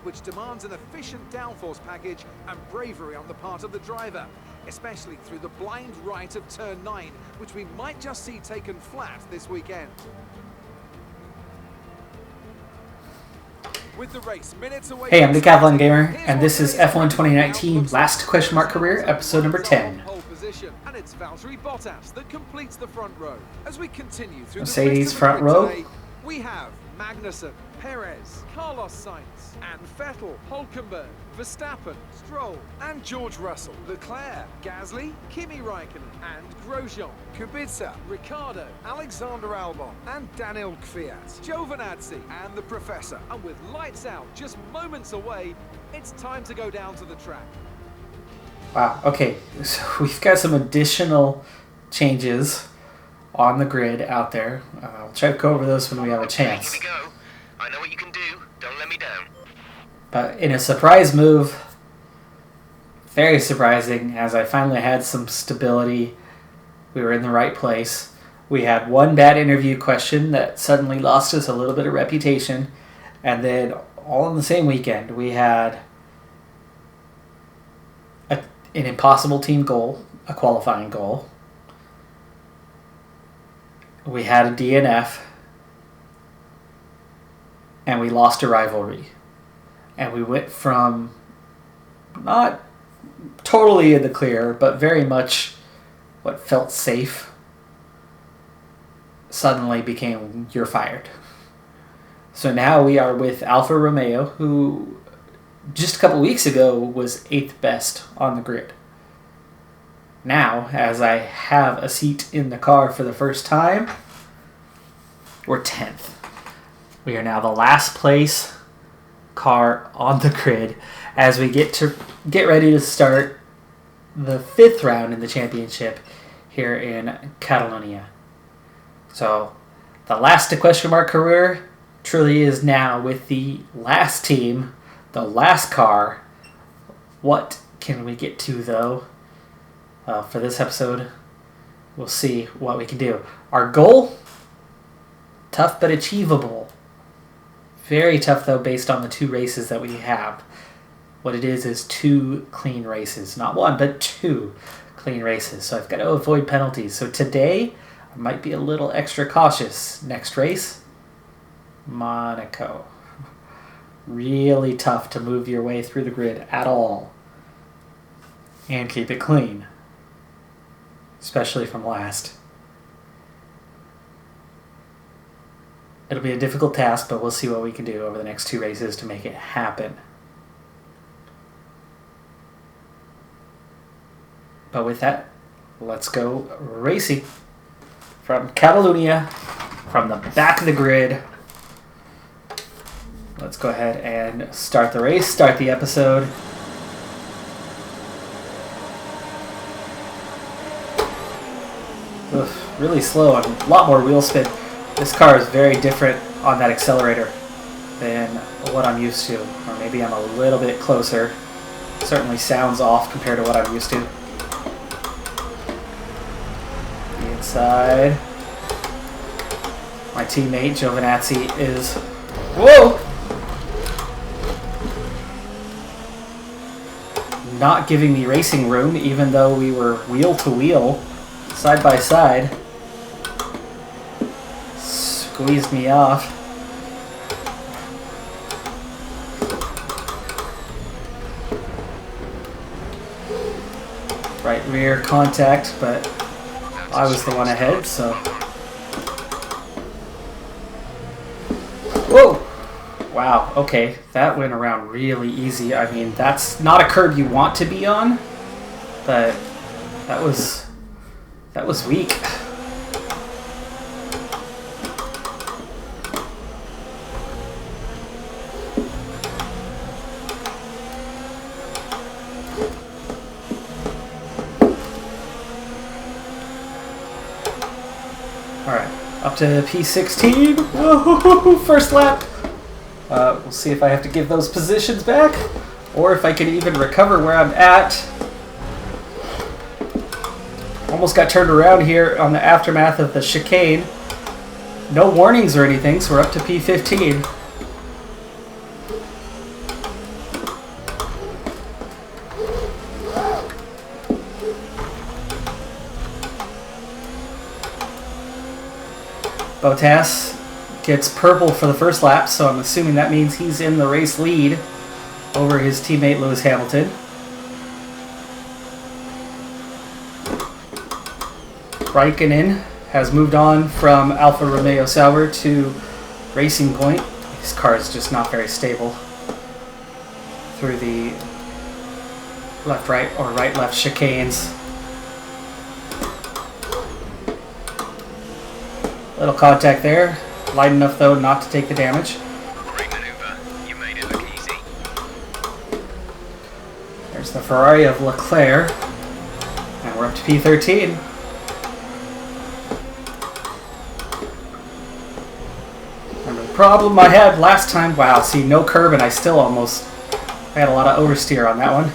which demands an efficient downforce package and bravery on the part of the driver, especially through the blind right of turn 9, which we might just see taken flat this weekend. With the race minutes away. Hey, I'm Decathlon Gamer, and this is F1 2019 Last Question Mark Career, episode number 10. And it's Valtteri Bottas that completes the front row. As we continue through Mercedes the front row. Today, we have Magnussen, Perez, Carlos Sainz, and Vettel, Hülkenberg, Verstappen, Stroll, and George Russell, Leclerc, Gasly, Kimi Raikkonen, and Grosjean, Kubica, Ricciardo, Alexander Albon, and Daniel Kvyat, Giovinazzi, and the Professor. And with lights out just moments away, it's time to go down to the track. Wow, okay, so we've got some additional changes on the grid out there. I'll try to go over those when we have a chance. Here we go. I know what you can do. Don't let me down. But in a surprise move, very surprising, as I finally had some stability. We were in the right place. We had one bad interview question that suddenly lost us a little bit of reputation. And then all in the same weekend, we had an impossible team goal, a qualifying goal. We had a DNF. And we lost a rivalry. And we went from not totally in the clear, but very much what felt safe, suddenly became you're fired. So now we are with Alpha Romeo, who just a couple weeks ago was 8th best on the grid. Now, as I have a seat in the car for the first time, we're 10th. We are now the last place car on the grid as we get ready to start the 5th round in the championship here in Catalonia. So the last question mark career truly is now with the last team, the last car. What can we get to though? For this episode, we'll see what we can do. Our goal, tough but achievable. Very tough, though, based on the 2 races that we have. What it is 2 clean races. Not 1, but 2 clean races. So I've got to avoid penalties. So today, I might be a little extra cautious. Next race, Monaco. Really tough to move your way through the grid at all. And keep it clean. Especially from last. It'll be a difficult task, but we'll see what we can do over the next 2 races to make it happen. But with that, let's go racing. From Catalonia, from the back of the grid. Let's go ahead and start the race, start the episode. Ugh, really slow and a lot more wheel spin. This car is very different on that accelerator than what I'm used to. Or maybe I'm a little bit closer. Certainly sounds off compared to what I'm used to. The inside. My teammate Giovinazzi is... Whoa! Not giving me racing room, even though we were wheel to wheel, side by side. Squeezed me off. Right rear contact, but I was the one ahead, so. Whoa! Wow, okay, that went around really easy. I mean, that's not a curb you want to be on, but that was weak. Up to P16. Whoa, first lap. We'll see if I have to give those positions back, or if I can even recover where I'm at. Almost got turned around here on the aftermath of the chicane. No warnings or anything, so we're up to P15. Bottas gets purple for the first lap, so I'm assuming that means he's in the race lead over his teammate Lewis Hamilton. Raikkonen has moved on from Alpha Romeo Sauber to Racing Point. His car is just not very stable through the left-right or right-left chicanes. Little contact there. Light enough, though, not to take the damage. Great maneuver. You made it look easy. There's the Ferrari of Leclerc. And we're up to P13. Remember the problem I had last time? Wow, see, no curb, and I still almost... I had a lot of oversteer on that one.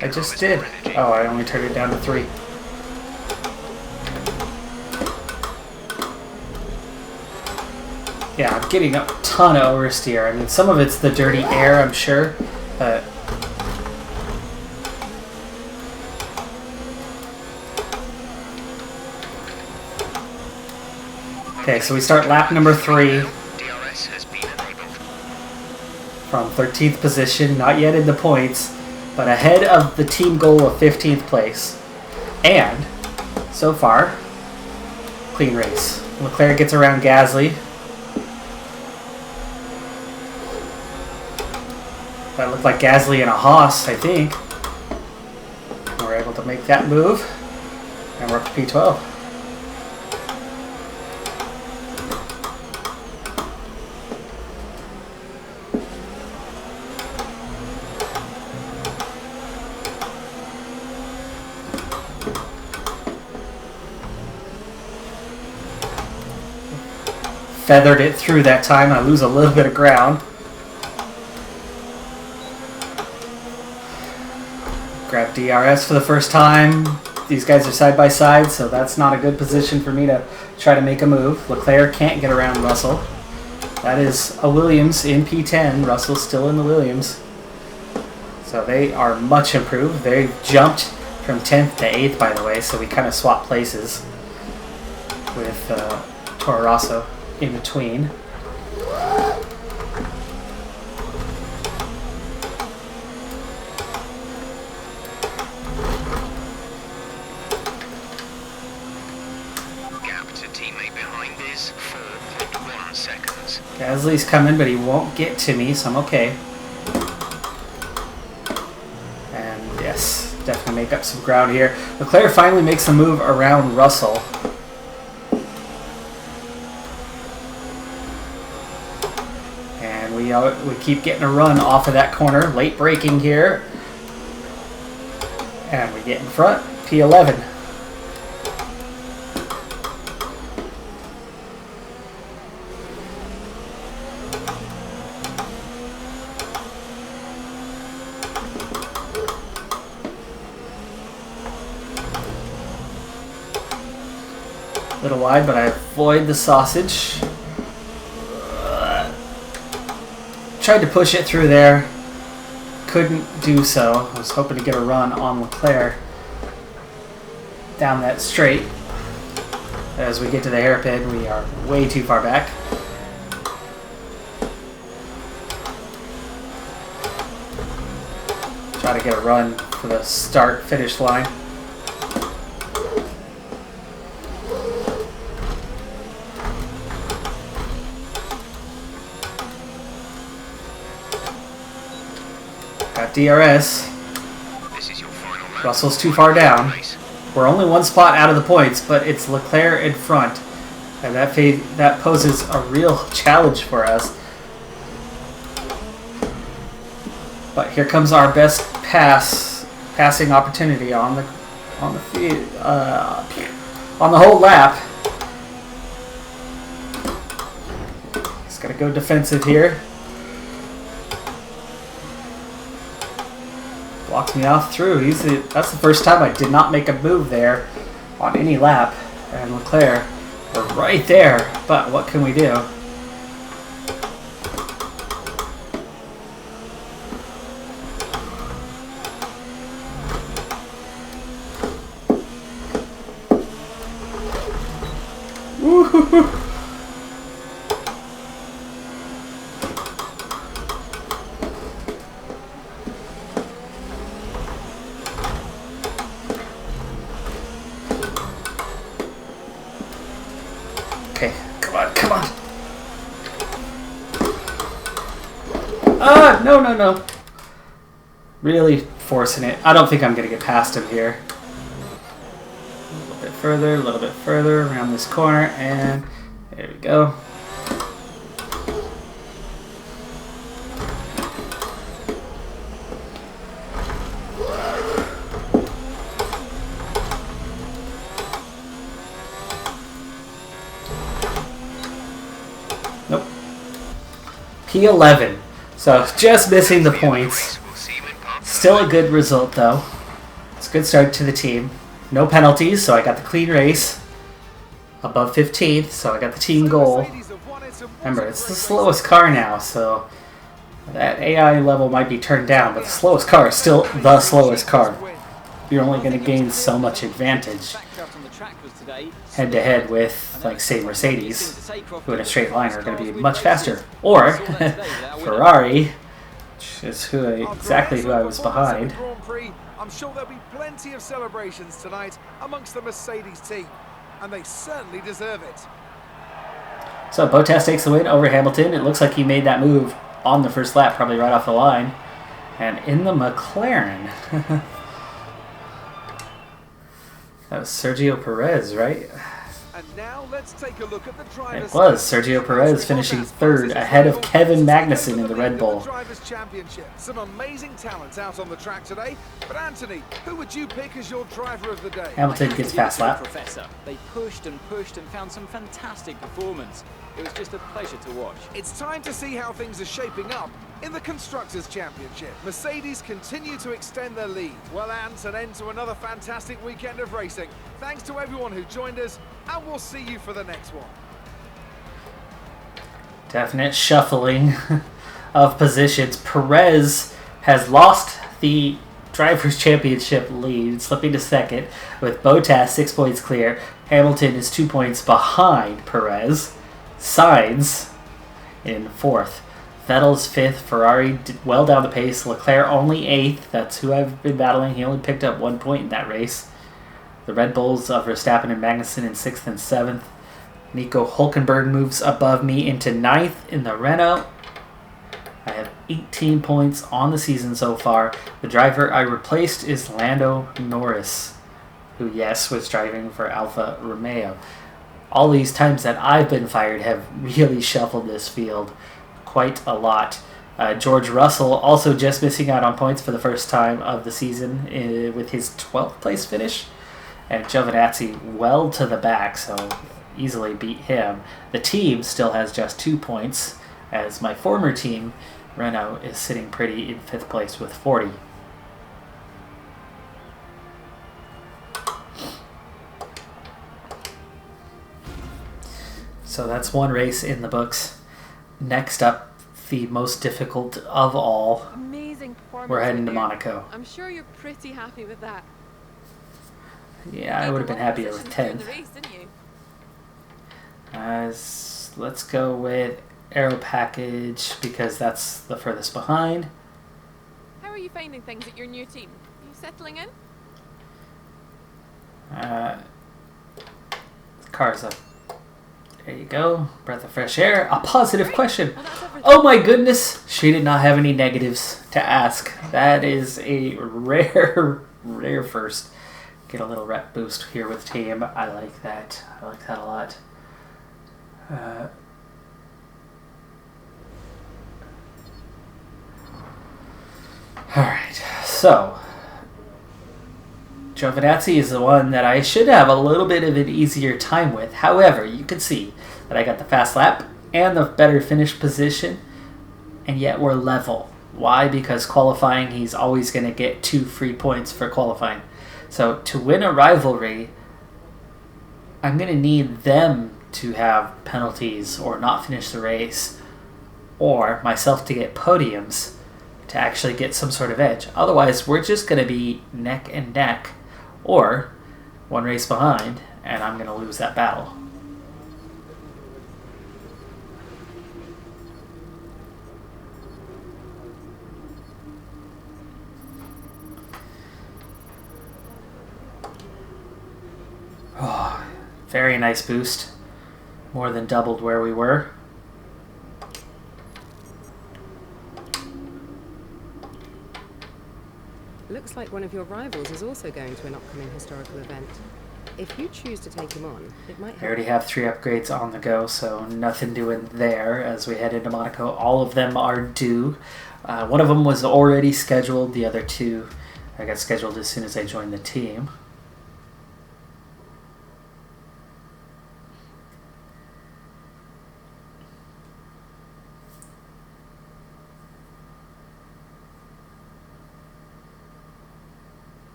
I just did. Oh, I only turned it down to 3. Yeah, I'm getting a ton of oversteer. I mean, some of it's the dirty air, I'm sure, but... Okay, so we start lap number 3 from 13th position, not yet in the points, but ahead of the team goal of 15th place. And, so far, clean race. Leclerc gets around Gasly. That looked like Gasly and a Haas, I think. We're able to make that move. And we're up to P12. Feathered it through that time. I lose a little bit of ground. Grab DRS for the first time. These guys are side by side, so that's not a good position for me to try to make a move. Leclerc can't get around Russell. That is a Williams in P10. Russell's still in the Williams. So they are much improved. They jumped from 10th to 8th, by the way, so we kind of swapped places with Toro Rosso in between. Gap to teammate behind is 4.1 seconds. Gasly's coming, but he won't get to me, so I'm okay. And yes, definitely make up some ground here. Leclerc finally makes a move around Russell. We keep getting a run off of that corner. Late braking here. And we get in front. P11. A little wide, but I avoid the sausage. Tried to push it through there, couldn't do so. I was hoping to get a run on Leclerc down that straight. As we get to the hairpin, we are way too far back. Try to get a run for the start-finish line. Got DRS. This is your final lap. Russell's too far down. We're only one spot out of the points, but it's Leclerc in front. And that poses a real challenge for us. But here comes our best passing opportunity on the whole lap. Just gotta go defensive here. Blocks me off through. That's the first time I did not make a move there on any lap. And Leclerc We're right there, but what can we do? Woo-hoo-hoo. Okay, come on, come on. Ah, no, no, no. Really forcing it. I don't think I'm going to get past him here. A little bit further around this corner, and there we go. Nope. P11. So just missing the points. Still a good result though. It's a good start to the team. No penalties, so I got the clean race. Above 15th, so I got the team goal. Remember, it's the slowest car now, so that AI level might be turned down, but the slowest car is still the slowest car. You're only going to gain so much advantage head-to-head with, like, say, Mercedes, who in a straight line are going to be much faster. Or Ferrari, which is exactly who I was behind. I'm sure there'll be plenty of celebrations tonight amongst the Mercedes team, and they certainly deserve it. So Bottas takes the win over Hamilton. It looks like he made that move on the first lap, probably right off the line. And in the McLaren, that was Sergio Perez, right? And now let's take a look at the drivers. It was Sergio Perez finishing third ahead of Kevin Magnussen in the Red Bull. Drivers' Championship. Some amazing talents out on the track today. But Anthony, who would you pick as your driver of the day? Hamilton gets fast lap. Professor. They pushed and found some fantastic performance. It was just a pleasure to watch. It's time to see how things are shaping up in the Constructors' Championship. Mercedes continue to extend their lead. Well, Ant, an end to another fantastic weekend of racing. Thanks to everyone who joined us, and we'll see you for the next one. Definite shuffling of positions. Perez has lost the Drivers' Championship lead, slipping to second, with Bottas 6 points clear. Hamilton is 2 points behind Perez. Sainz in fourth. Vettel's fifth. Ferrari well down the pace. Leclerc only eighth. That's who I've been battling. He only picked up 1 point in that race. The Red Bulls of Verstappen and Magnussen in sixth and seventh. Nico Hülkenberg moves above me into ninth in the Renault. I have 18 points on the season so far. The driver I replaced is Lando Norris, who, yes, was driving for Alpha Romeo. All these times that I've been fired have really shuffled this field quite a lot. George Russell also just missing out on points for the first time of the season with his 12th place finish. And Giovinazzi well to the back, so easily beat him. The team still has just 2 points, as my former team, Renault, is sitting pretty in 5th place with 40. So that's one race in the books. Next up, the most difficult of all. Amazing performance. We're heading to Monaco. I'm sure you're pretty happy with that. Yeah, I would have been happier with 10th. The race, didn't you? Let's go with Aero Package because that's the furthest behind. How are you finding things at your new team? Are you settling in? Cars up. There you go. Breath of fresh air. A positive question. Well, that's everything. Oh my goodness. She did not have any negatives to ask. That is a rare first. Get a little rep boost here with team. I like that. I like that a lot. Alright, so Giovinazzi is the one that I should have a little bit of an easier time with. However, you can see that I got the fast lap and the better finish position, and yet we're level. Why? Because qualifying, he's always going to get 2 free points for qualifying. So to win a rivalry, I'm going to need them to have penalties or not finish the race, or myself to get podiums to actually get some sort of edge. Otherwise, we're just going to be neck and neck, or one race behind, and I'm going to lose that battle. Oh, very nice boost. More than doubled where we were. Looks like one of your rivals is also going to an upcoming historical event. If you choose to take him on, it might help. I already have 3 upgrades on the go, so nothing doing there as we head into Monaco. All of them are due. One of them was already scheduled. The other 2 I got scheduled as soon as I joined the team.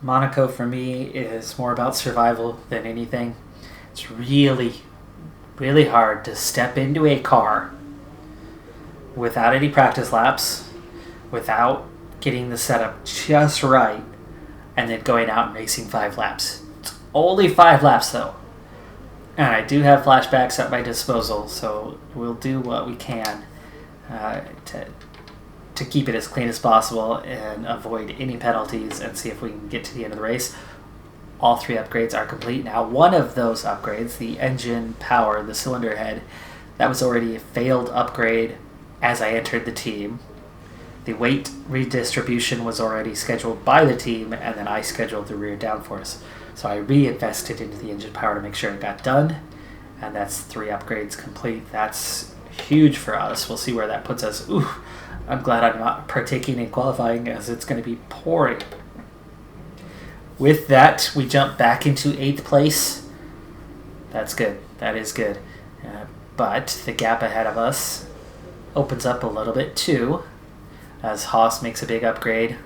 Monaco for me is more about survival than anything. It's really, really hard to step into a car without any practice laps, without getting the setup just right, and then going out and racing 5 laps. It's only 5 laps though. And I do have flashbacks at my disposal, so we'll do what we can to keep it as clean as possible and avoid any penalties and see if we can get to the end of the race. All 3 upgrades are complete. Now, one of those upgrades, the engine power, the cylinder head, that was already a failed upgrade as I entered the team. The weight redistribution was already scheduled by the team, and then I scheduled the rear downforce. So I reinvested into the engine power to make sure it got done, and that's 3 upgrades complete. That's huge for us. We'll see where that puts us. Ooh, I'm glad I'm not partaking in qualifying as it's going to be pouring. With that, we jump back into 8th place. That's good. That is good. But the gap ahead of us opens up a little bit too, as Haas makes a big upgrade.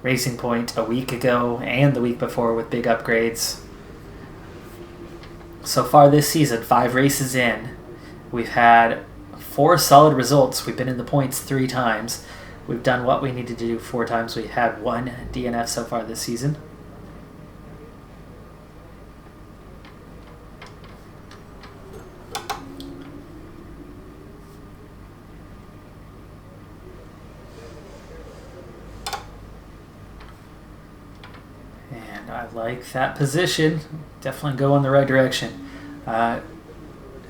Racing Point a week ago and the week before with big upgrades. So far this season, 5 races in, we've had 4 solid results. We've been in the points 3 times. We've done what we needed to do 4 times. We've had 1 DNF so far this season. And I like that position. Definitely go in the right direction.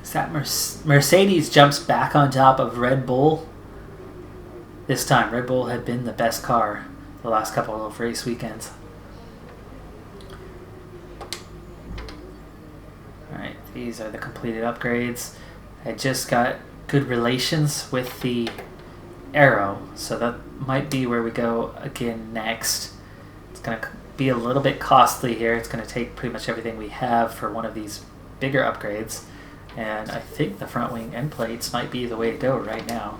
Is that Mercedes jumps back on top of Red Bull. This time, Red Bull had been the best car the last couple of race weekends. Alright, these are the completed upgrades. I just got good relations with the Aero, so that might be where we go again next. It's going to be a little bit costly here. It's going to take pretty much everything we have for one of these bigger upgrades. And I think the front wing end plates might be the way to go right now.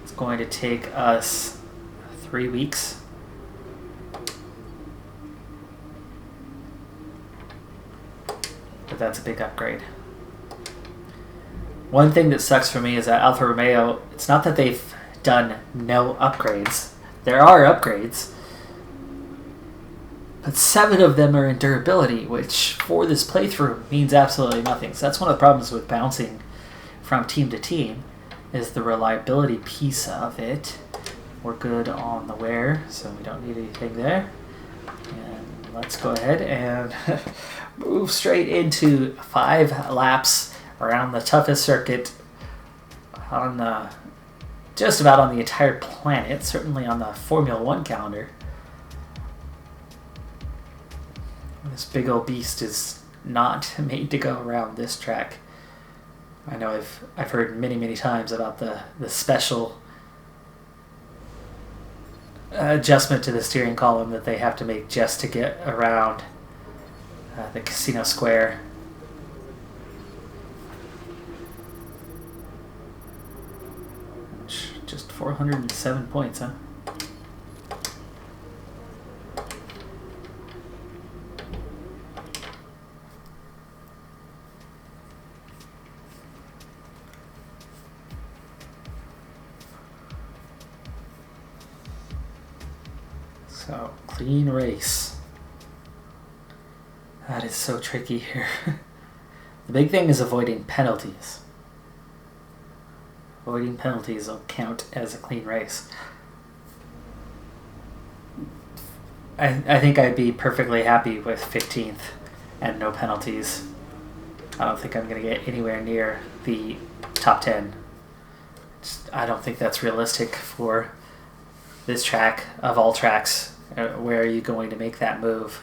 It's going to take us 3 weeks. But that's a big upgrade. One thing that sucks for me is that Alfa Romeo, it's not that they've done no upgrades. There are upgrades. But 7 of them are in durability, which for this playthrough means absolutely nothing. So that's one of the problems with bouncing from team to team, is the reliability piece of it. We're good on the wear, so we don't need anything there. And let's go ahead and move straight into 5 laps around the toughest circuit on the, just about on the entire planet, certainly on the Formula 1 calendar. This big old beast is not made to go around this track. I know I've heard many times about the special adjustment to the steering column that they have to make just to get around the casino square. Just 407 points, huh? So, clean race. That is so tricky here. The big thing is avoiding penalties. Avoiding penalties will count as a clean race. I think I'd be perfectly happy with 15th and no penalties. I don't think I'm going to get anywhere near the top 10. I don't think that's realistic for this track of all tracks. Where are you going to make that move?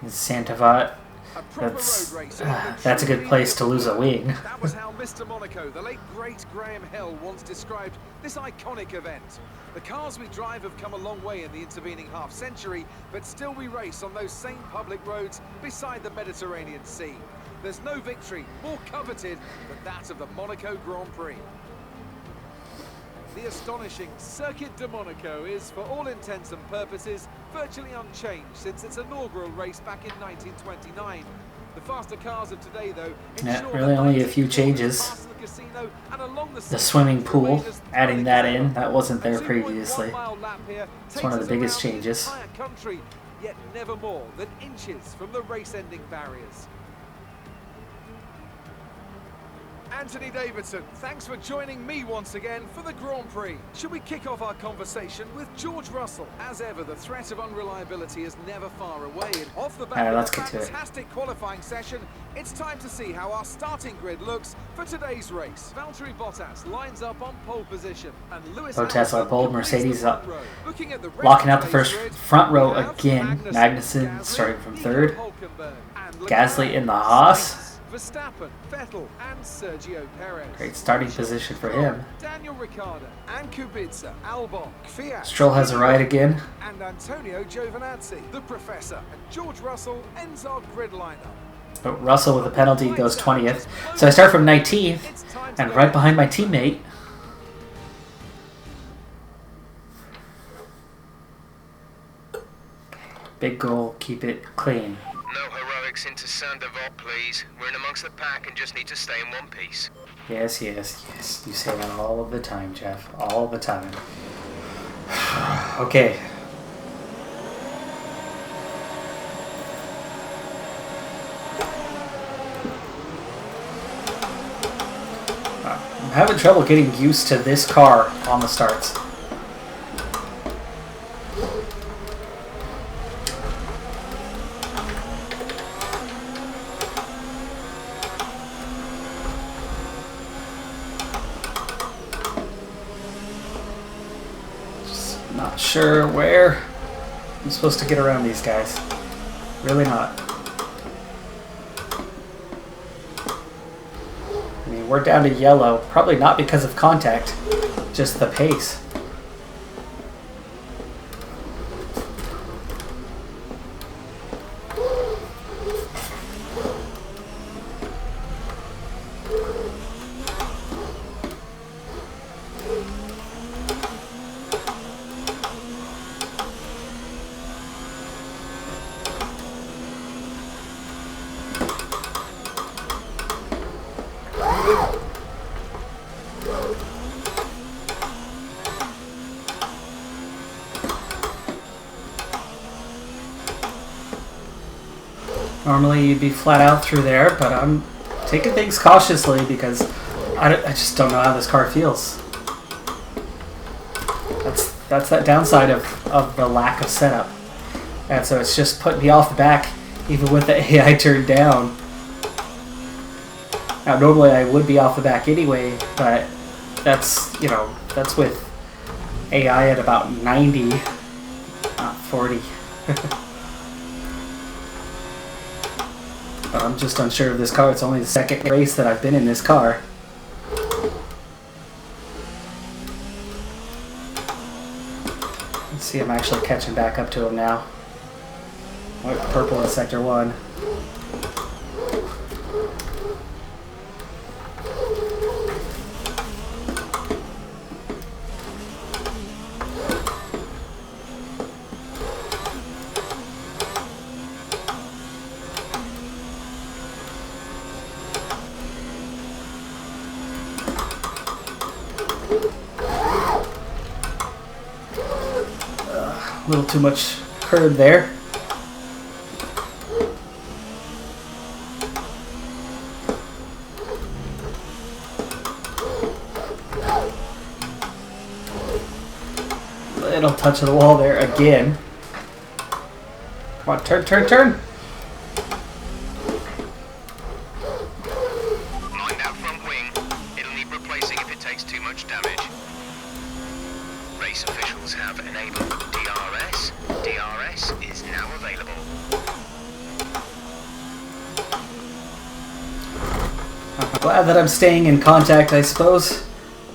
Santavat. That's a good place to lose a wing. That was how Mr. Monaco, the late great Graham Hill, once described this iconic event. The cars we drive have come a long way in the intervening half-century, but still we race on those same public roads beside the Mediterranean Sea. There's no victory more coveted than that of the Monaco Grand Prix. The astonishing Circuit de Monaco is, for all intents and purposes, virtually unchanged since its inaugural race back in 1929. The faster cars of today, though, really only a few changes. The swimming pool, adding that in, that wasn't there previously. It's one of the biggest changes. Country, yet never more than inches from the race-ending barriers. Anthony Davidson, thanks for joining me once again for the Grand Prix. Should we kick off our conversation with George Russell? As ever, the threat of unreliability is never far away. And off the back of a fantastic qualifying session, it's time to see how our starting grid looks for today's race. Valtteri Bottas lines up on pole position, and Lewis Bottas on pole, Mercedes up. Locking out the first front row again. Magnussen starting from third. Gasly in the Haas. Verstappen, Vettel, and Sergio Perez. Great starting position for him. Daniel Ricciardo and Kubica, Albon, Kvyat. Stroll has a ride again. And Antonio Giovinazzi, the Professor, and George Russell ends our grid lineup. But Russell with a penalty goes 20th. So I start from 19th and right behind my teammate. Big goal, keep it clean. No heroics into Sandoval, please. We're in amongst the pack and just need to stay in one piece. Yes, yes, yes. You say that all of the time, Jeff. All the time. Okay. I'm having trouble getting used to this car on the starts. Not sure where I'm supposed to get around these guys. Really not. I mean, we're down to yellow, probably not because of contact, just the pace. Normally you'd be flat out through there, but I'm taking things cautiously because I just don't know how this car feels. That's that downside of the lack of setup. And so it's just putting me off the back, even with the AI turned down. Now normally I would be off the back anyway, but that's with AI at about 90, not 40. But I'm just unsure of this car. It's only the second race that I've been in this car. Let's see, I'm actually catching back up to him now. White purple in sector 1. A little too much curb there. Little touch of the wall there again. Come on, turn, turn, turn! Mind that front wing. It'll need replacing if it takes too much damage. Race officials have enabled DRS. DRS is now available. I'm glad that I'm staying in contact, I suppose,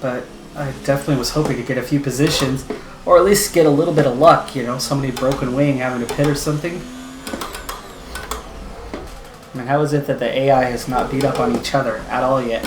but I definitely was hoping to get a few positions, or at least get a little bit of luck, you know, somebody broken wing having to pit or something. I mean, how is it that the AI has not beat up on each other at all yet?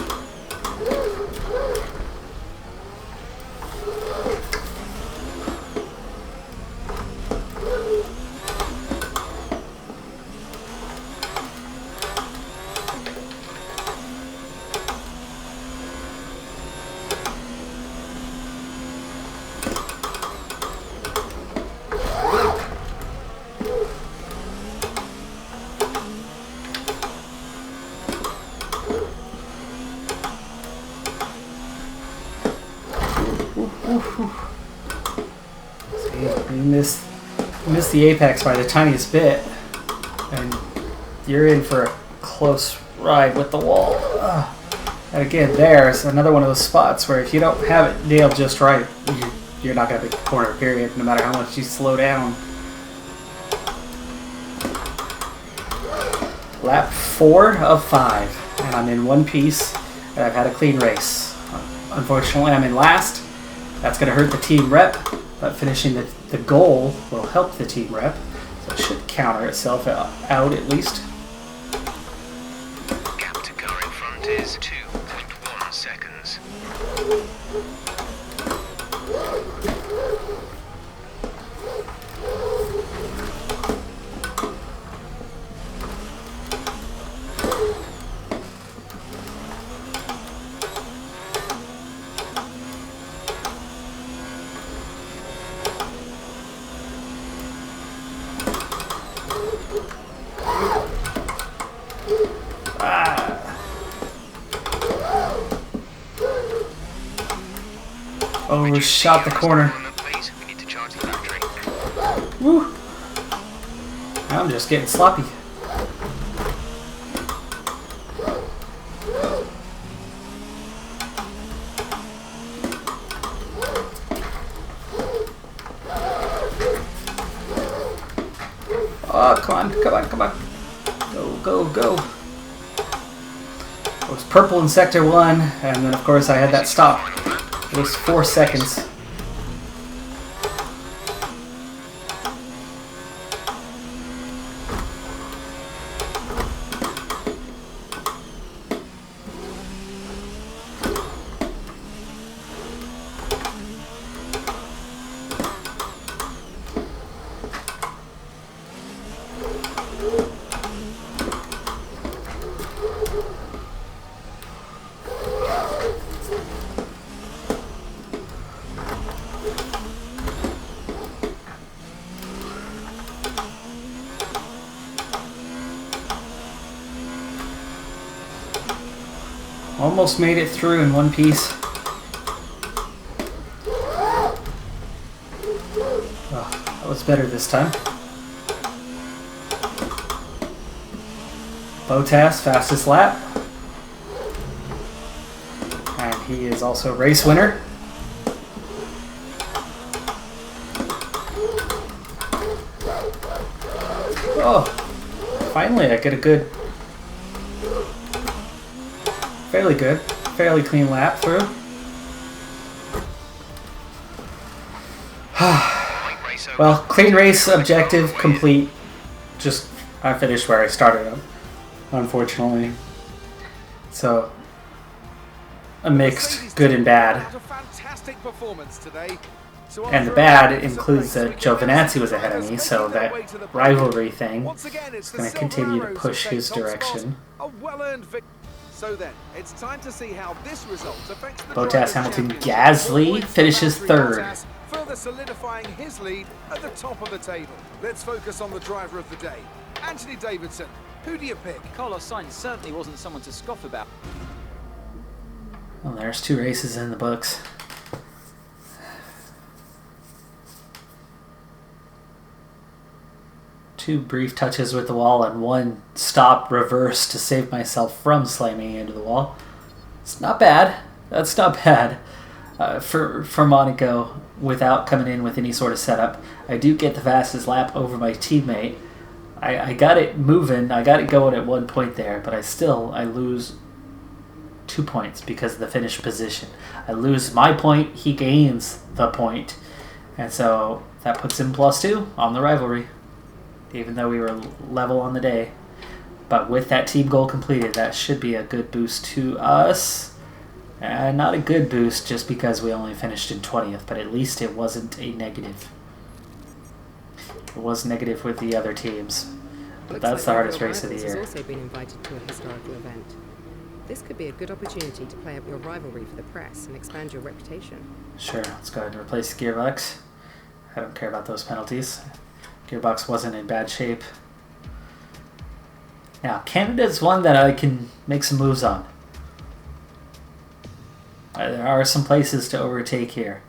See, you miss the apex by the tiniest bit, and you're in for a close ride with the wall. Ugh. And again, there's another one of those spots where if you don't have it nailed just right, you're not going to make the corner, period, no matter how much you slow down. Lap 4 of 5, and I'm in one piece, and I've had a clean race. Unfortunately, I'm in last. That's going to hurt the team rep, but finishing the goal will help the team rep, so it should counter itself out at least. Gap to car in front is 2.1 seconds. Overshot the corner. We need to charge the battery. Woo! I'm just getting sloppy. Oh, come on, come on, come on. Go, go, go. It was purple in sector 1, and then of course I had that stop. It was 4 seconds. Almost made it through in one piece. Oh, that was better this time. Bottas, fastest lap. And he is also race winner. Oh, finally I get a good, fairly clean lap through. Well, clean race objective complete. Just, I finished where I started, unfortunately. So, a mixed good and bad. And the bad includes that Giovinazzi was ahead of me, so that rivalry thing is going to continue to push his direction. So then, it's time to see how this result affects the Bottas, Hamilton, Gasly finishes third. further solidifying his lead at the top of the table. Let's focus on the driver of the day. Anthony Davidson, who do you pick? Carlos Sainz certainly wasn't someone to scoff about. Well, there's 2 races in the books. Two brief touches with the wall and one stop reverse to save myself from slamming into the wall. It's not bad. That's not bad for Monaco without coming in with any sort of setup. I do get the fastest lap over my teammate. I got it moving. I got it going at one point there, but I lose 2 points because of the finish position. I lose my point. He gains the point. And so that puts him +2 on the rivalry, even though we were level on the day. But with that team goal completed, that should be a good boost to us. Not a good boost just because we only finished in 20th, but at least it wasn't a negative. It was negative with the other teams. But that's the hardest race of the year. Has also been invited to a historical event. This could be a good opportunity to play up your rivalry for the press and expand your reputation. Sure, let's go ahead and replace the gearbox. I don't care about those penalties. Gearbox wasn't in bad shape. Now, Canada's one that I can make some moves on. There are some places to overtake here.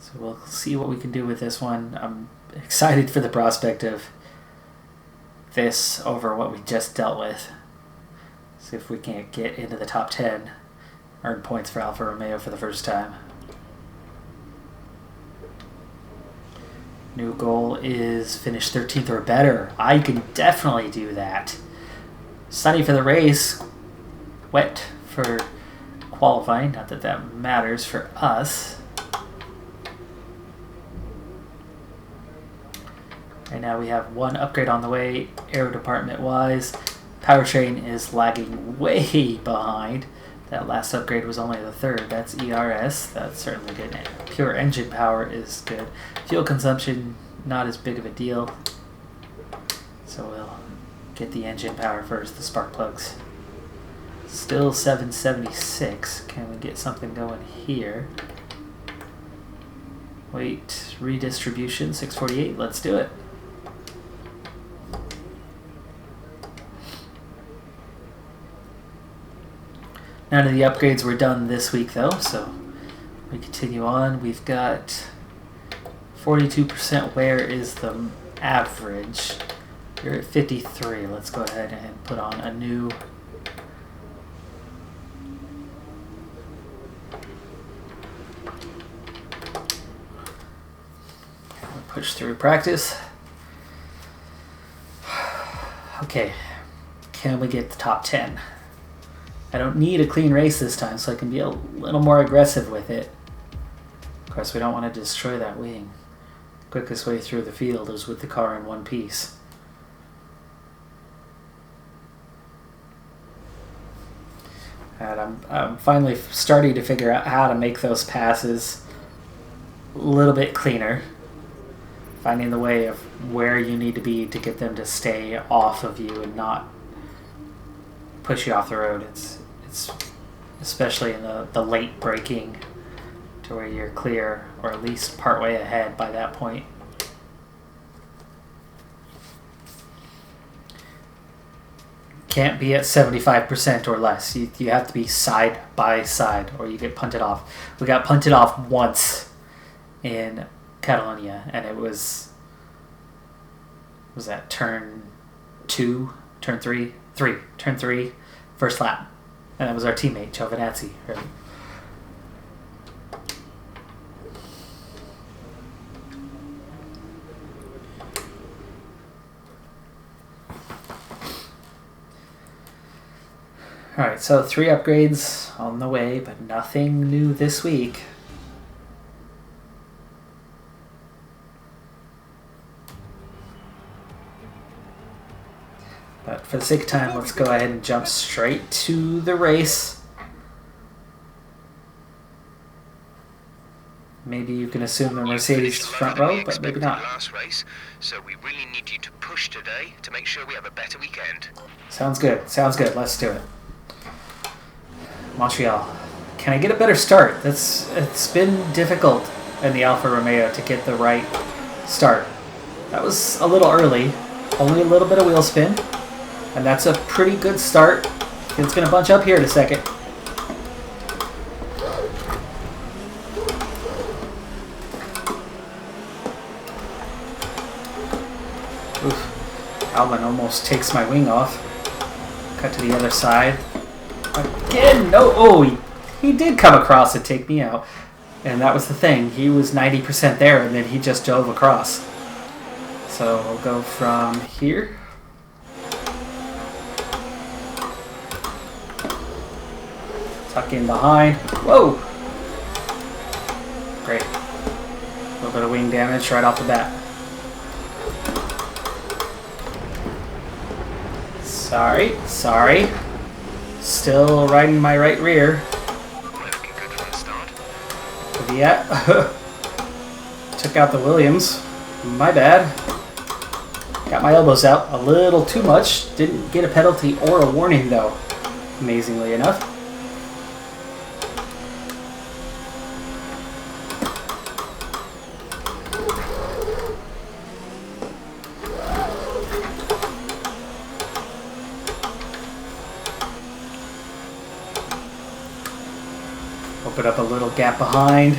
So we'll see what we can do with this one. I'm excited for the prospect of this over what we just dealt with. See if we can't get into the top 10. Earn points for Alfa Romeo for the first time. New goal is finish 13th or better. I can definitely do that. Sunny for the race. Wet for qualifying. Not that that matters for us. Right now we have one upgrade on the way, aero department wise. Powertrain is lagging way behind. That last upgrade was only the 3rd. That's ERS. That's certainly good. Pure engine power is good. Fuel consumption, not as big of a deal. So we'll get the engine power first, the spark plugs. Still 776. Can we get something going here? Wait, redistribution, 648. Let's do it. None of the upgrades were done this week though, so we continue on. We've got 42% wear is the average. You're at 53. Let's go ahead and put on a new push through practice. Okay, can we get the top 10? I don't need a clean race this time, so I can be a little more aggressive with it. Of course, we don't want to destroy that wing. Quickest way through the field is with the car in one piece. And I'm finally starting to figure out how to make those passes a little bit cleaner. Finding the way of where you need to be to get them to stay off of you and not push you off the road. It's especially in the late braking to where you're clear or at least partway ahead by that point. Can't be at 75% or less. You have to be side by side or you get punted off. We got punted off once in Catalonia, and it was that turn 2, turn 3, turn 3, first lap. And that was our teammate, Giovinazzi. Right? Alright, so 3 upgrades on the way, but nothing new this week. But for the sake of time, let's go ahead and jump straight to the race. Maybe you can assume the Mercedes front row, but maybe not. Last race, so we really need you to push today to make sure we have a better weekend. Sounds good. Sounds good. Let's do it. Montreal, Can I get a better start? It's been difficult in the Alfa Romeo to get the right start. That was a little early. Only a little bit of wheel spin. And that's a pretty good start. It's going to bunch up here in a second. Oof. Alvin almost takes my wing off. Cut to the other side. Again, no. Oh, he did come across and take me out. And that was the thing. He was 90% there, and then he just dove across. So we'll go from here. Tuck in behind. Whoa! Great. A little bit of wing damage right off the bat. Sorry. Still riding my right rear. Looking good from the start. Yeah. Took out the Williams. My bad. Got my elbows out a little too much. Didn't get a penalty or a warning though, amazingly enough. Open up a little gap behind.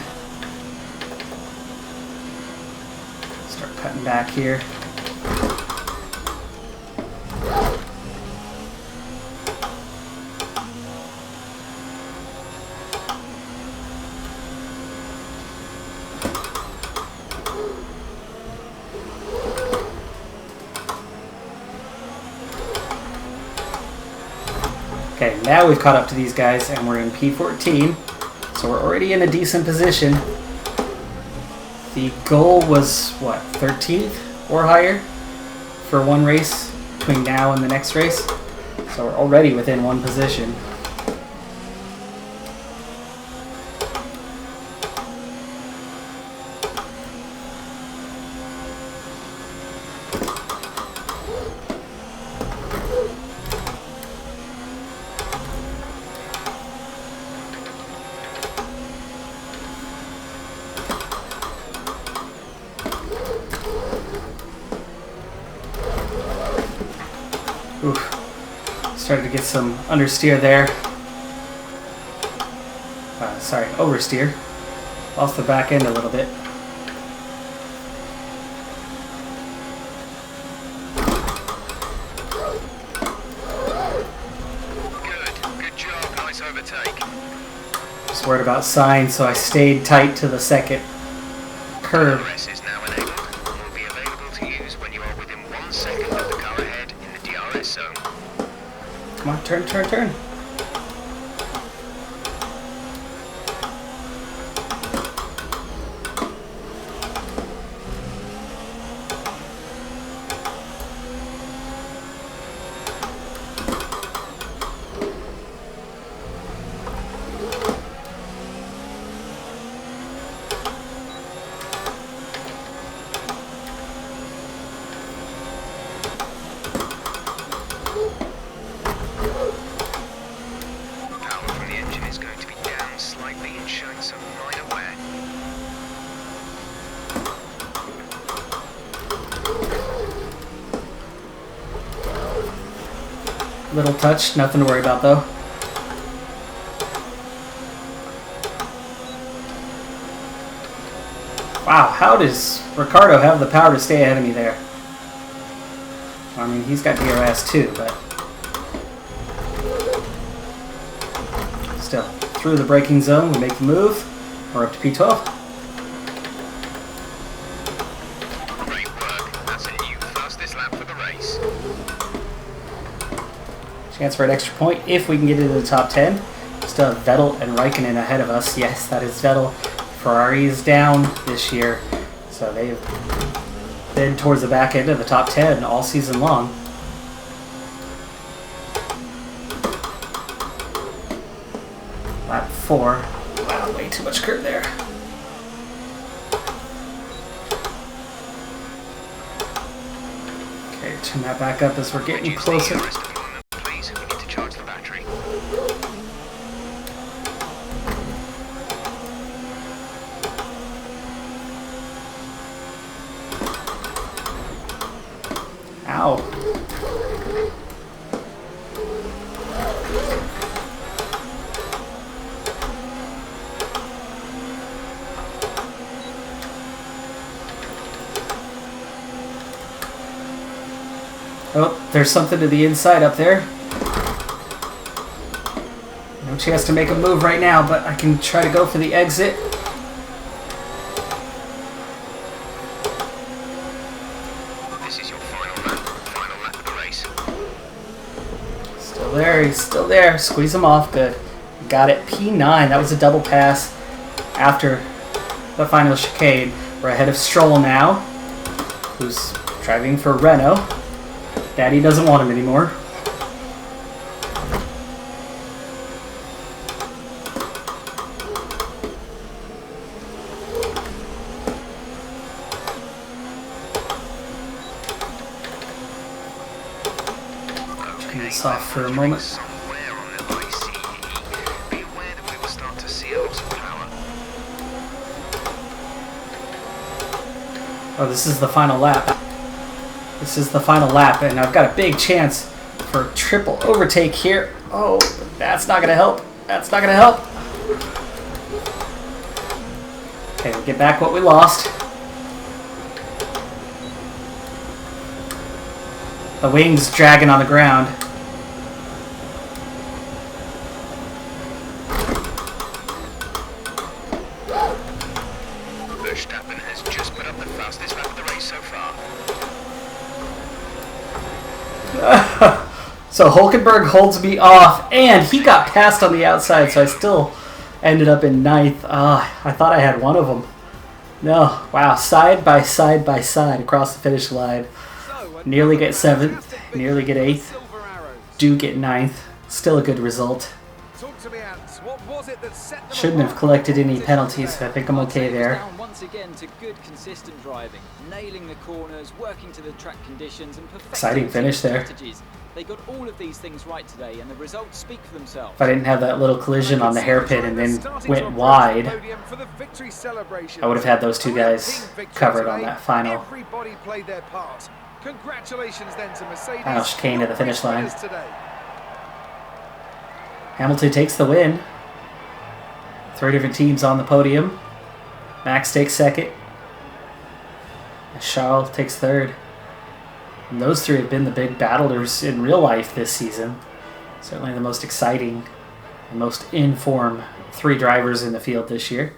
Start cutting back here. Okay, now we've caught up to these guys and we're in P14, so we're already in a decent position. The goal was, what, 13th or higher for one race between now and the next race? So we're already within one position. Oof. Started to get some understeer there. Sorry, oversteer. Lost the back end a little bit. Good job, nice overtake. Just worried about signs, so I stayed tight to the second curve. DRS is now enabled and will be available to use when you are within 1 second of the car ahead in the DRS zone. Come on, turn. Power from the engine is going to be down slightly and showing some minor wear. Little touch, nothing to worry about though. Wow, how does Ricardo have the power to stay ahead of me there? I mean, he's got DRS too, but still, through the braking zone, we make the move. We're up to P12. Great work. That's a new fastest lap for the race. Chance for an extra point if we can get into the top 10. Still have Vettel and Raikkonen ahead of us. Yes, that is Vettel. Ferrari is down this year, so they've been towards the back end of the top 10 all season long. Lap 4. Wow, way too much curve there. Okay, turn that back up as we're getting Reduce the closer. DRS deployment, please. We need to charge the battery. Ow. Oh, there's something to the inside up there. No chance to make a move right now, but I can try to go for the exit. This is your final lap of the race. Still there, he's still there. Squeeze him off, good. Got it, P9. That was a double pass after the final chicane. We're ahead of Stroll now, who's driving for Renault. Daddy doesn't want him anymore. Turn this off for a moment. Somewhere on the ICE, be aware that we will start to see a loss of power. Oh, this is the final lap. This is the final lap, and I've got a big chance for a triple overtake here. Oh, that's not going to help. That's not going to help. Okay, we'll get back what we lost. The wing's dragging on the ground. Verstappen has just put up the fastest lap of the race so far. So Hulkenberg holds me off, and he got passed on the outside, so I still ended up in 9th. I thought I had one of them. No, wow, side by side by side across the finish line. Nearly get 7th, nearly get 8th, do get 9th. Still a good result. Shouldn't have collected any penalties, so I think I'm okay there. Down once again to good, consistent driving, nailing the corners, working to the track conditions, and perfecting Exciting finish there. strategies. They got all of these things right today, and the results speak for themselves. If I didn't have that little collision on the hairpin and then went wide, I would have had those two guys covered on that final. Everybody played their part. Congratulations then to Mercedes. Final chicane to the finish line. Hamilton takes the win. 3 different teams on the podium. Max takes 2nd. Charles takes 3rd. And those 3 have been the big battlers in real life this season. Certainly the most exciting and most in form 3 drivers in the field this year.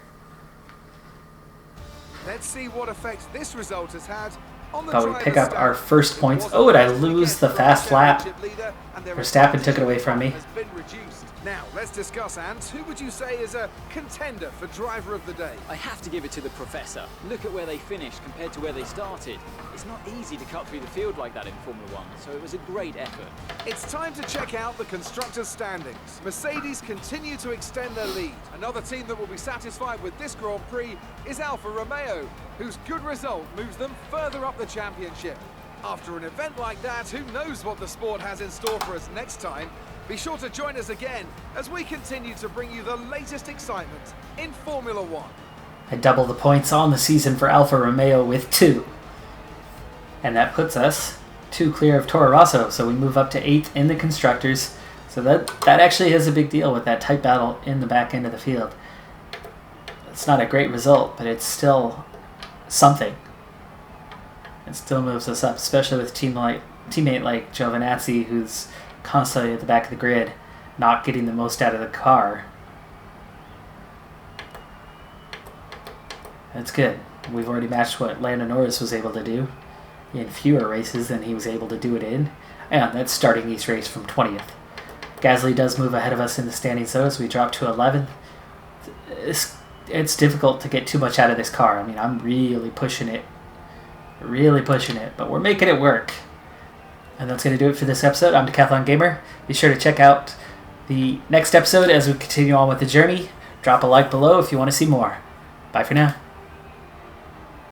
Let's see what effect this result has had on the But we pick up our first points. Oh, and I lose the fast lap. Verstappen took it away from me. Now, let's discuss, Ant. Who would you say is a contender for driver of the day? I have to give it to the Professor. Look at where they finished compared to where they started. It's not easy to cut through the field like that in Formula 1, so it was a great effort. It's time to check out the constructors' standings. Mercedes continue to extend their lead. Another team that will be satisfied with this Grand Prix is Alpha Romeo, whose good result moves them further up the championship. After an event like that, who knows what the sport has in store for us next time? Be sure to join us again as we continue to bring you the latest excitement in Formula 1. I double the points on the season for Alfa Romeo with 2. And that puts us 2 clear of Toro Rosso, so we move up to 8th in the Constructors. So that actually is a big deal with that tight battle in the back end of the field. It's not a great result, but it's still something. It still moves us up, especially with teammate like Giovinazzi, who's constantly at the back of the grid, not getting the most out of the car. That's good. We've already matched what Lando Norris was able to do in fewer races than he was able to do it in. And that's starting each race from 20th. Gasly does move ahead of us in the standings though, so we drop to 11th. It's difficult to get too much out of this car. I mean, I'm really pushing it, but we're making it work. And that's going to do it for this episode. I'm Decathlon Gamer. Be sure to check out the next episode as we continue on with the journey. Drop a like below if you want to see more. Bye for now.